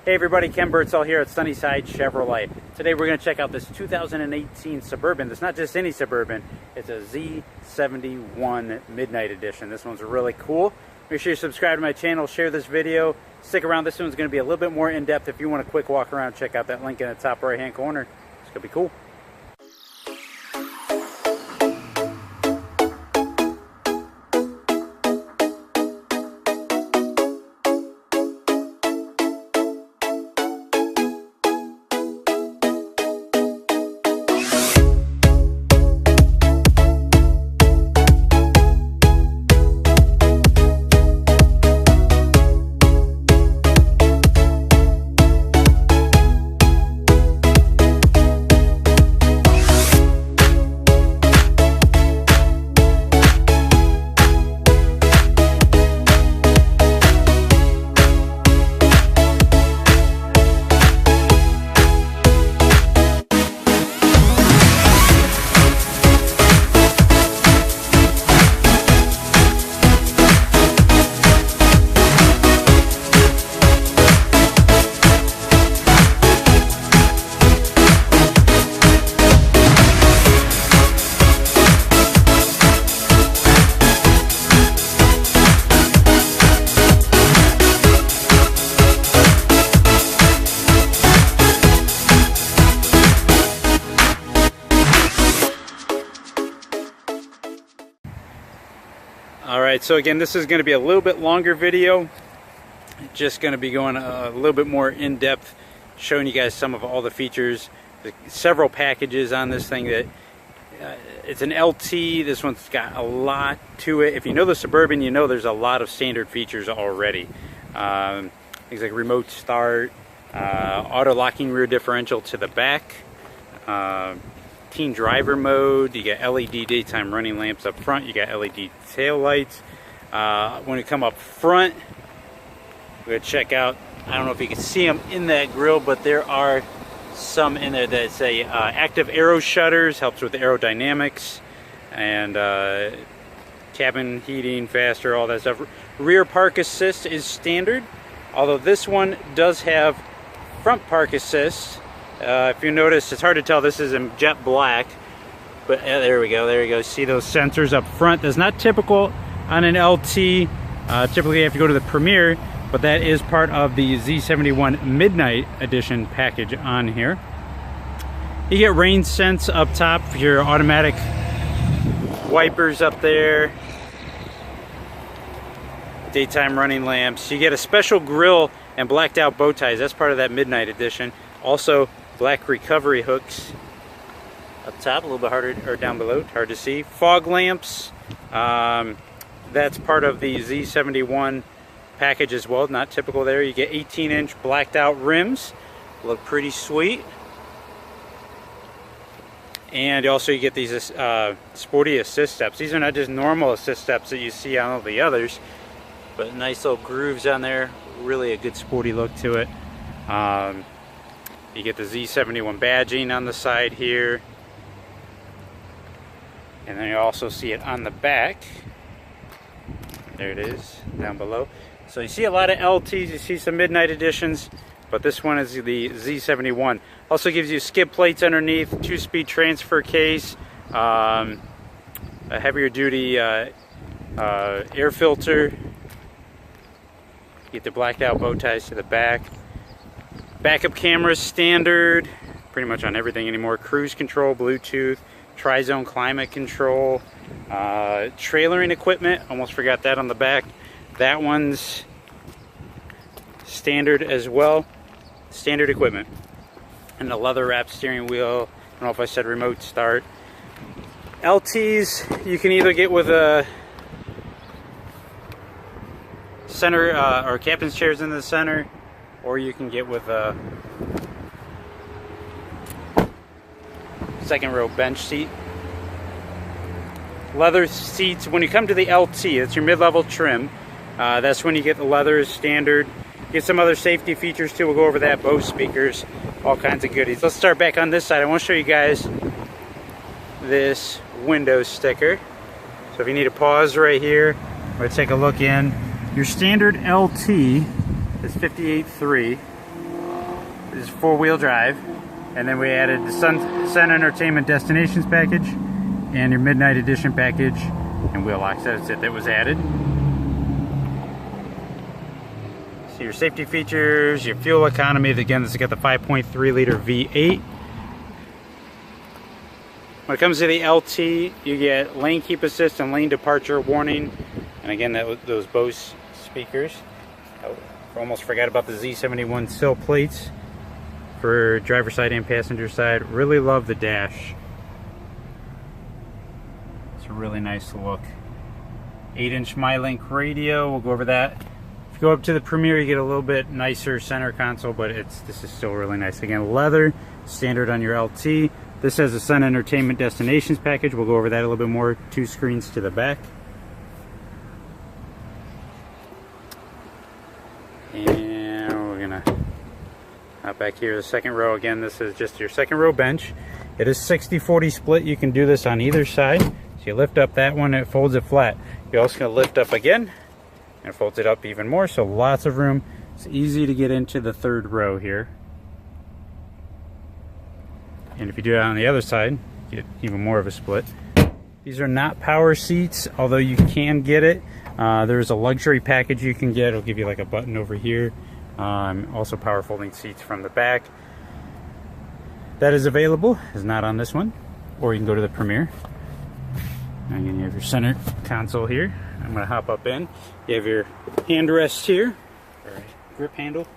Hey everybody, Ken Birdsall here at Sunnyside Chevrolet. Today we're going to check out this 2018 Suburban. It's not just any Suburban, it's a Z71 Midnight Edition. This one's really cool. Make sure you subscribe to my channel, share this video, stick around. This one's going to be a little bit more in-depth. If you want a quick walk around, check out that link in the top right hand corner. It's going to be cool. Alright, so again, this is going to be a little bit longer video. Just going to be going a little bit more in-depth, showing you guys some of all the features. There's several packages on this thing. That it's an LT. This one's got a lot to it. If you know the Suburban, you know there's a lot of standard features already. Things like remote start, auto locking rear differential to the back, teen driver mode. You got LED daytime running lamps up front. You got LED tail lights. When you come up front, we're gonna check out, I don't know if you can see them in that grill, but there are some in there that say active Aero shutters, helps with aerodynamics, and cabin heating faster, all that stuff. Rear park assist is standard, although this one does have front park assist. If you notice, it's hard to tell, this is in jet black, but there we go, see those sensors up front. That's not typical on an LT. Typically you have to go to the Premier, but that is part of the Z71 Midnight Edition package on here. You get Rainsense up top for your automatic wipers up there, daytime running lamps. You get a special grille and blacked out bow ties. That's part of that Midnight Edition. Also, black recovery hooks up top, a little bit harder, or down below, hard to see. Fog lamps, that's part of the Z71 package as well, not typical there. You get 18-inch blacked out rims, look pretty sweet. And also you get these sporty assist steps. These are not just normal assist steps that you see on all the others, but nice little grooves on there, really a good sporty look to it. You get the Z71 badging on the side here. And then you also see it on the back. There it is, down below. So you see a lot of LTs, you see some Midnight Editions, but this one is the Z71. Also gives you skid plates underneath, 2-speed transfer case, a heavier duty air filter. You get the blacked out bow ties to the back. Backup cameras standard, pretty much on everything anymore. Cruise control, Bluetooth, tri-zone climate control, trailering equipment, almost forgot that on the back. That one's standard as well, standard equipment. And the leather wrapped steering wheel, I don't know if I said remote start. LTs, you can either get with a center or captain's chairs in the center, or you can get with a second row bench seat. Leather seats, when you come to the LT, it's your mid-level trim. That's when you get the leather as standard. Get some other safety features too. We'll go over that. Bose speakers, all kinds of goodies. Let's start back on this side. I want to show you guys this window sticker. So if you need to pause right here or take a look in, your standard LT is 58.3. is 4-wheel drive. And then we added the Sun Entertainment Destinations package and your Midnight Edition package and wheel locks. That's it that was added. So your safety features, your fuel economy, again this has got the 5.3 liter V8. When it comes to the LT, you get lane keep assist and lane departure warning. And again, those Bose speakers. I almost forgot about the Z71 sill plates for driver side and passenger side. Really love the dash. It's a really nice look. 8-inch MyLink radio, we'll go over that. If you go up to the Premier, you get a little bit nicer center console, but this is still really nice. Again, leather, standard on your LT. This has a Sun Entertainment Destinations package. We'll go over that a little bit more. 2 screens to the back. And we're gonna hop back here, the second row. Again, this is just your second row bench. It is 60-40 split. You can do this on either side. So you lift up that one, it folds it flat. You're also gonna lift up again, and it folds it up even more, so lots of room. It's easy to get into the third row here. And if you do it on the other side, you get even more of a split. These are not power seats, although you can get it. There's a luxury package you can get. It'll give you like a button over here. Also power folding seats from the back. That is available, is not on this one. Or you can go to the Premier. And you have your center console here. I'm gonna hop up in. You have your hand rest here, or grip handle.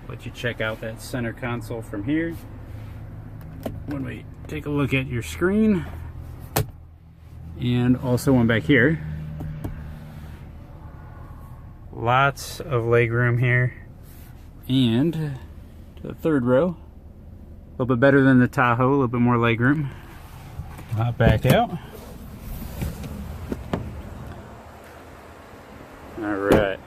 Let you check out that center console from here. When we take a look at your screen, and also one back here. Lots of leg room here. And to the third row, a little bit better than the Tahoe, a little bit more leg room. Hop back out. All right.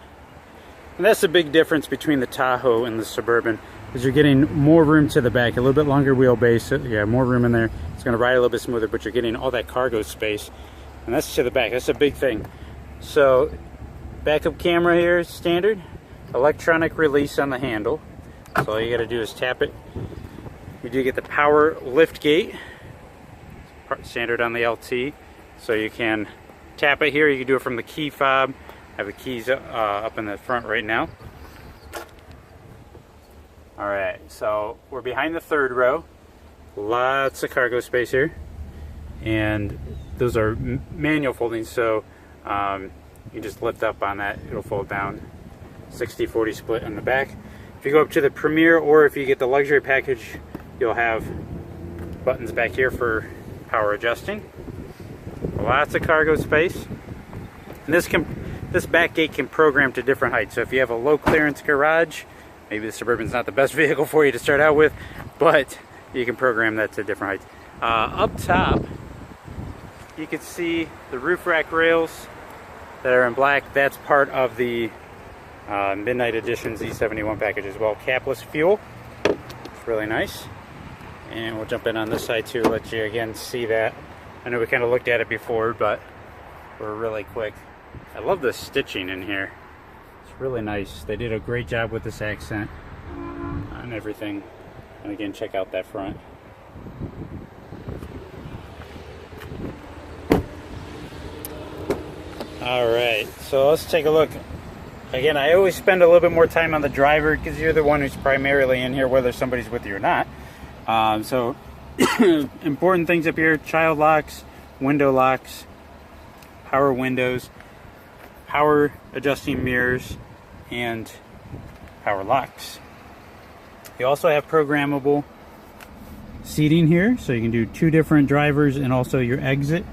And that's the big difference between the Tahoe and the Suburban, is you're getting more room to the back, a little bit longer wheelbase. Yeah, more room in there. It's going to ride a little bit smoother, but you're getting all that cargo space, and that's to the back. That's a big thing. So, backup camera here is standard. Electronic release on the handle. So all you got to do is tap it. You do get the power lift gate, standard on the LT. So you can tap it here. You can do it from the key fob. I have the keys up in the front right now. Alright, so we're behind the third row. Lots of cargo space here. And those are manual folding, so you just lift up on that, it'll fold down. 60-40 split on the back. If you go up to the Premier, or if you get the luxury package, you'll have buttons back here for power adjusting. Lots of cargo space. And this back gate can program to different heights. So if you have a low clearance garage, maybe the Suburban's not the best vehicle for you to start out with, but you can program that to different heights. Up top, you can see the roof rack rails that are in black. That's part of the Midnight Edition Z71 package as well. Capless fuel. It's really nice. And we'll jump in on this side too, let you again see that. I know we kind of looked at it before, but we're really quick. I love the stitching in here. It's really nice. They did a great job with this accent on everything. And again, check out that front. Alright, so let's take a look. Again, I always spend a little bit more time on the driver because you're the one who's primarily in here, whether somebody's with you or not. So, important things up here: child locks, window locks, power windows, power adjusting mirrors, and power locks. You also have programmable seating here, so you can do 2 different drivers and also your exit.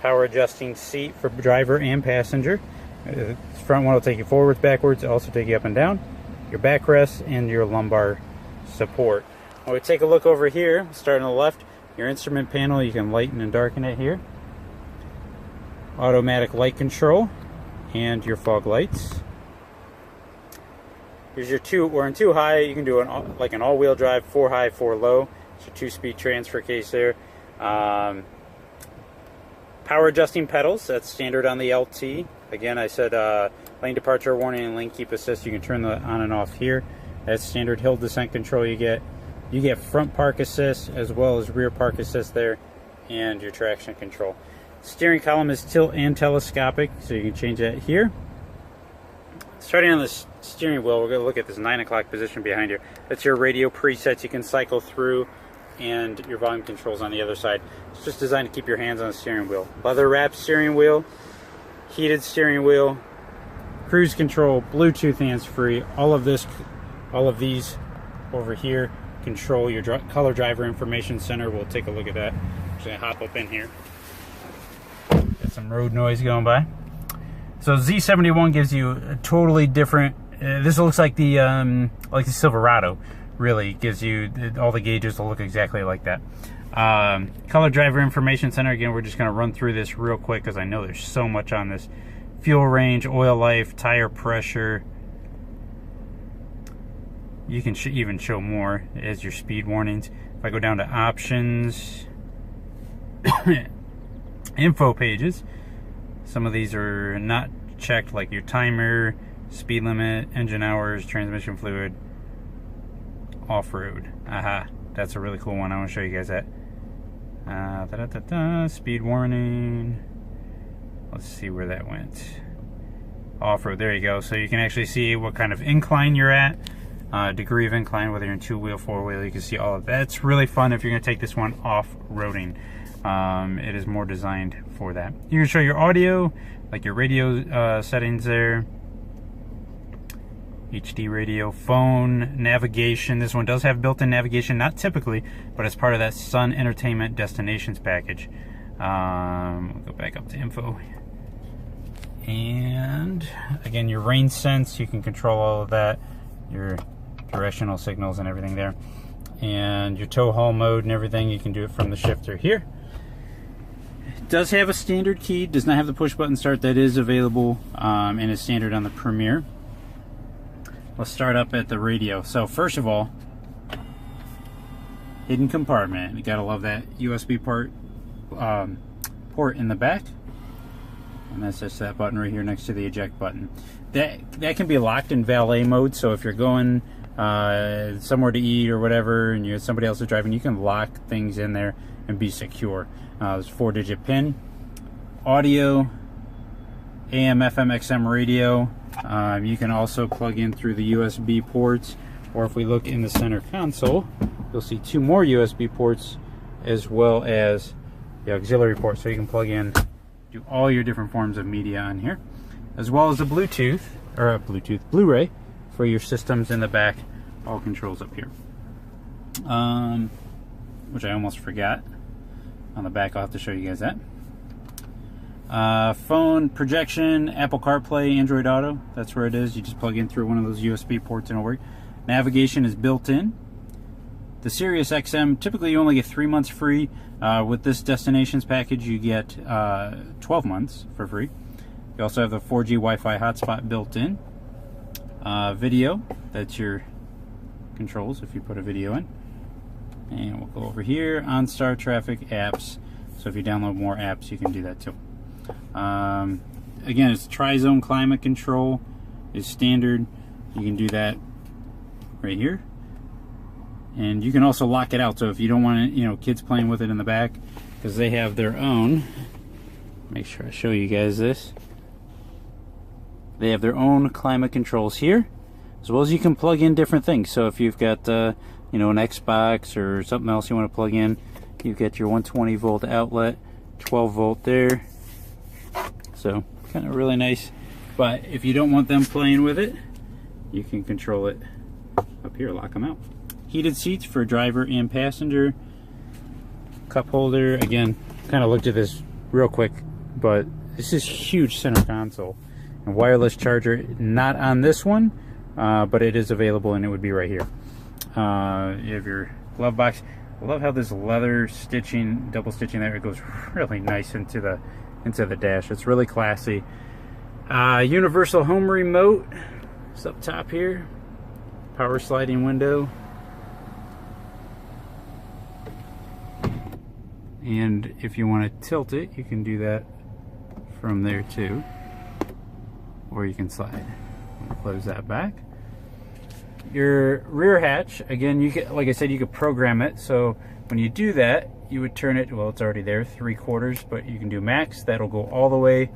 Power adjusting seat for driver and passenger. The front one will take you forwards, backwards, it'll also take you up and down. Your backrest and your lumbar support. When we take a look over here, starting on the left, your instrument panel, you can lighten and darken it here. Automatic light control and your fog lights. Here's your 2, we're in 2 high, you can do like an all-wheel drive, 4 high, 4 low. It's a 2-speed transfer case there. Power adjusting pedals, that's standard on the LT. Again, I said Lane departure warning and lane keep assist. You can turn the on and off here. That's standard hill descent control you get. You get front park assist as well as rear park assist there, and your traction control. Steering column is tilt and telescopic, so you can change that here. Starting on the steering wheel, we're going to look at this 9 o'clock position behind you. That's your radio presets you can cycle through, and your volume controls on the other side. It's just designed to keep your hands on the steering wheel. Leather wrapped steering wheel, heated steering wheel, cruise control, Bluetooth hands-free. All of these over here control your color driver information center. We'll take a look at that. I'm just going to hop up in here. Got some road noise going by. So Z71 gives you a totally different. This looks like the Silverado. Really gives you all the gauges will look exactly like that. Color driver information center. Again, we're just going to run through this real quick because I know there's so much on this. Fuel range, oil life, tire pressure. You can even show more as your speed warnings. If I go down to options, info pages, some of these are not checked, like your timer, speed limit, engine hours, transmission fluid, off-road. Aha, that's a really cool one. I want to show you guys that. Speed warning. Let's see where that went. Off-road, there you go. So you can actually see what kind of incline you're at. Degree of incline, whether you're in 2-wheel, 4-wheel, you can see all of that. It's really fun if you're going to take this one off-roading. It is more designed for that. You can show your audio, like your radio settings there. HD radio, phone, navigation. This one does have built-in navigation, not typically, but it's part of that Sun Entertainment Destinations package. We'll go back up to info. And again, your Rainsense, you can control all of that. Your directional signals and everything there. And your tow haul mode and everything, you can do it from the shifter here. It does have a standard key, does not have the push button start. That is available and is standard on the Premier. Let's start up at the radio. So first of all, hidden compartment. You gotta love that USB port in the back. And that's just that button right here next to the eject button. That can be locked in valet mode, so if you're going somewhere to eat or whatever and somebody else is driving, you can lock things in there and be secure. There's a 4-digit pin. Audio, AM, FM, XM radio. You can also plug in through the USB ports, or if we look in the center console, you'll see 2 more USB ports as well as the auxiliary port, so you can plug in, do all your different forms of media on here, as well as the Blu-ray for your systems in the back. All controls up here, which I almost forgot. On the back, I'll have to show you guys that. Phone projection, Apple CarPlay, Android Auto, that's where it is. You just plug in through one of those USB ports and it'll work. Navigation is built in. The Sirius XM, typically you only get 3 months free. With this Destinations package, you get 12 months for free. You also have the 4G Wi-Fi hotspot built in. Video, that's your controls if you put a video in. And we'll go over here, OnStar traffic, apps. So if you download more apps, you can do that too. Again, it's tri-zone climate control is standard. You can do that right here. And you can also lock it out, so if you don't want it, kids playing with it in the back, because they have their own, make sure I show you guys this. They have their own climate controls here, as well as you can plug in different things. So if you've got an Xbox or something else you want to plug in, you've got your 120 volt outlet, 12 volt there. So kind of really nice. But if you don't want them playing with it, you can control it up here, lock them out. Heated seats for driver and passenger. Cup holder. Again, kind of looked at this real quick, but this is huge center console. And wireless charger, not on this one, but it is available and it would be right here. You have your glove box. I love how this leather stitching, double stitching there, it goes really nice into the dash. It's really classy. Universal home remote. It's up top here. Power sliding window. And if you want to tilt it, you can do that from there too. or you can slide. Close that back. Your rear hatch, again, you can, like I said, you could program it. So when you do that, you would turn it, well, it's already there, 3/4, but you can do max. That'll go all the way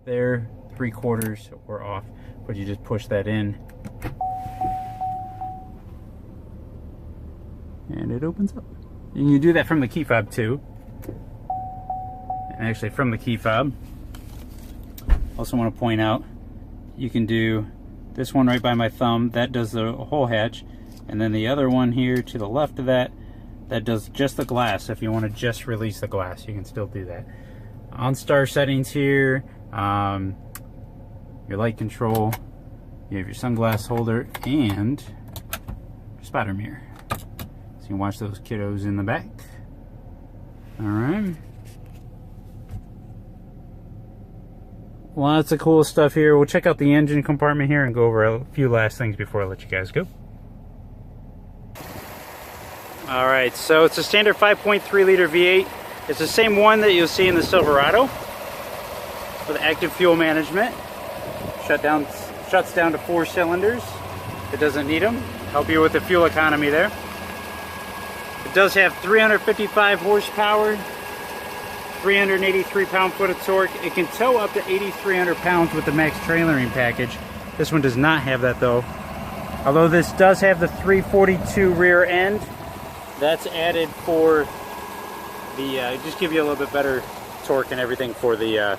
there, 3/4 or off. But you just push that in, and it opens up. And you do that from the key fob too. And actually, from the key fob, also want to point out, you can do this one right by my thumb. That does the whole hatch, and then the other one here to the left of that, that does just the glass. If you want to just release the glass, you can still do that. OnStar settings here, your light control, you have your sunglass holder, and your spotter mirror. So you can watch those kiddos in the back. Alright. Lots of cool stuff here. We'll check out the engine compartment here and go over a few last things before I let you guys go. Alright, so it's a standard 5.3 liter V8. It's the same one that you'll see in the Silverado with active fuel management. Shuts down to 4 cylinders. It doesn't need them. Help you with the fuel economy there. It does have 355 horsepower, 383 pound-foot of torque. It can tow up to 8,300 pounds with the max trailering package. This one does not have that though. Although this does have the 342 rear end. That's added for the, just give you a little bit better torque and everything for the, a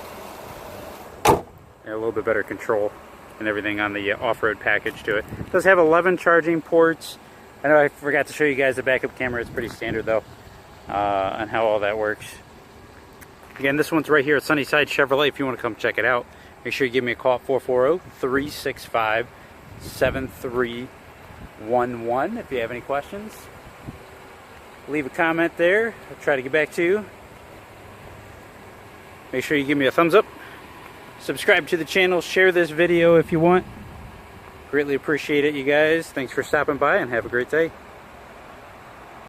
little bit better control and everything on the off-road package to it. It does have 11 charging ports. I know I forgot to show you guys the backup camera. It's pretty standard though, on how all that works. Again, this one's right here at Sunnyside Chevrolet. If you want to come check it out, make sure you give me a call at 440-365-7311 if you have any questions. Leave a comment there. I'll try to get back to you. Make sure you give me a thumbs up. Subscribe to the channel. Share this video if you want. Greatly appreciate it, you guys. Thanks for stopping by and have a great day.